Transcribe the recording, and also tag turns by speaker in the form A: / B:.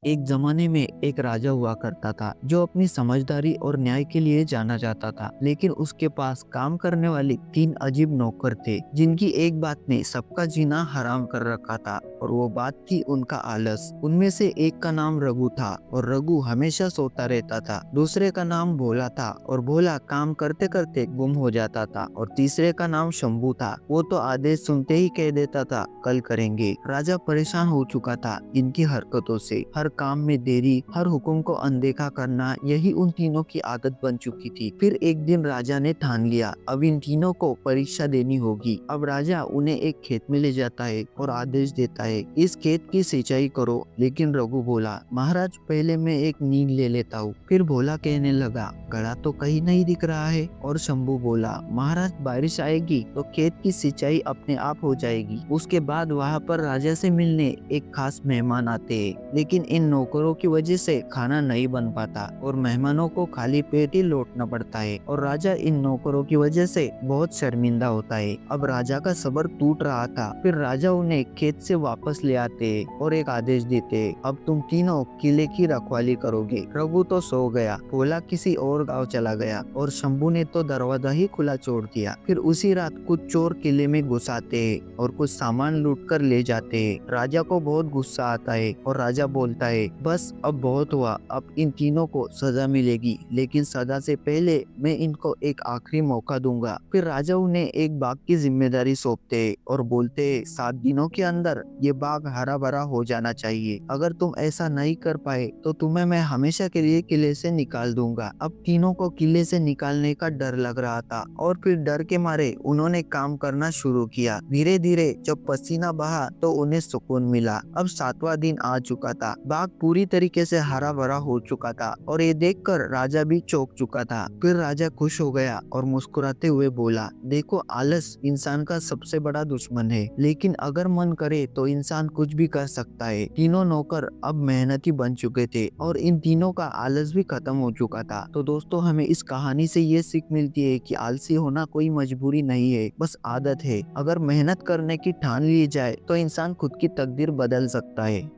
A: एक जमाने में एक राजा हुआ करता था जो अपनी समझदारी और न्याय के लिए जाना जाता था। लेकिन उसके पास काम करने वाले तीन अजीब नौकर थे जिनकी एक बात ने सबका जीना हराम कर रखा था, और वो बात थी उनका आलस। उनमें से एक का नाम रघु था और रघु हमेशा सोता रहता था। दूसरे का नाम भोला था और भोला काम करते करते गुम हो जाता था। और तीसरे का नाम शंभू था, वो तो आदेश सुनते ही कह देता था कल करेंगे। राजा परेशान हो चुका था इनकी हरकतों से। हर काम में देरी, हर हुक्म को अनदेखा करना, यही उन तीनों की आदत बन चुकी थी। फिर एक दिन राजा ने ठान लिया अब इन तीनों को परीक्षा देनी होगी। अब राजा उन्हें एक खेत में ले जाता है और आदेश देता है इस खेत की सिंचाई करो। लेकिन रघु बोला, महाराज पहले मैं एक नींद ले लेता हूँ। फिर भोला कहने लगा, घड़ा तो कहीं नहीं दिख रहा है। और शंभू बोला, महाराज बारिश आएगी तो खेत की सिंचाई अपने आप हो जाएगी। उसके बाद वहाँ पर राजा से मिलने एक खास मेहमान आते हैं, लेकिन इन नौकरों की वजह से खाना नहीं बन पाता और मेहमानों को खाली पेट ही लौटना पड़ता है। और राजा इन नौकरों की वजह से बहुत शर्मिंदा होता है। अब राजा का सब्र टूट रहा था। फिर राजा उन्हें खेत से वापस ले आते हैं और एक आदेश देते हैं, अब तुम तीनों किले की रखवाली करोगे। रघु तो सो गया, भोला किसी और गांव चला गया और शंभू ने तो दरवाजा ही खुला छोड़ दिया। फिर उसी रात कुछ चोर किले में घुस आते हैं और कुछ सामान लूट कर ले जाते हैं। राजा को बहुत गुस्सा आता है और राजा बोलता है, बस अब बहुत हुआ, अब इन तीनों को सजा मिलेगी, लेकिन सजा से पहले मैं इनको एक आखिरी मौका दूंगा। फिर राजा उन्हें एक बाग की जिम्मेदारी सौंपते हैं और बोलते हैं 7 दिनों के अंदर ये बाग हरा भरा हो जाना चाहिए। अगर तुम ऐसा नहीं कर पाए तो तुम्हें मैं हमेशा के लिए किले से निकाल दूंगा। अब तीनों को किले से निकालने का डर लग रहा था और फिर डर के मारे उन्होंने काम करना शुरू किया। धीरे धीरे जब पसीना बहा तो उन्हें सुकून मिला। अब 7वां दिन आ चुका था, बाग पूरी तरीके से हरा भरा हो चुका था और ये देखकर राजा भी चौंक चुका था। फिर राजा खुश हो गया और मुस्कुराते हुए बोला, देखो आलस इंसान का सबसे बड़ा दुश्मन है, लेकिन अगर मन करे तो इंसान कुछ भी कर सकता है। तीनों नौकर अब मेहनती बन चुके थे और इन तीनों का आलस भी खत्म हो चुका था। तो दोस्तों, हमें इस कहानी से ये सीख मिलती है कि आलसी होना कोई मजबूरी नहीं है, बस आदत है। अगर मेहनत करने की ठान ली जाए तो इंसान खुद की तकदीर बदल सकता है।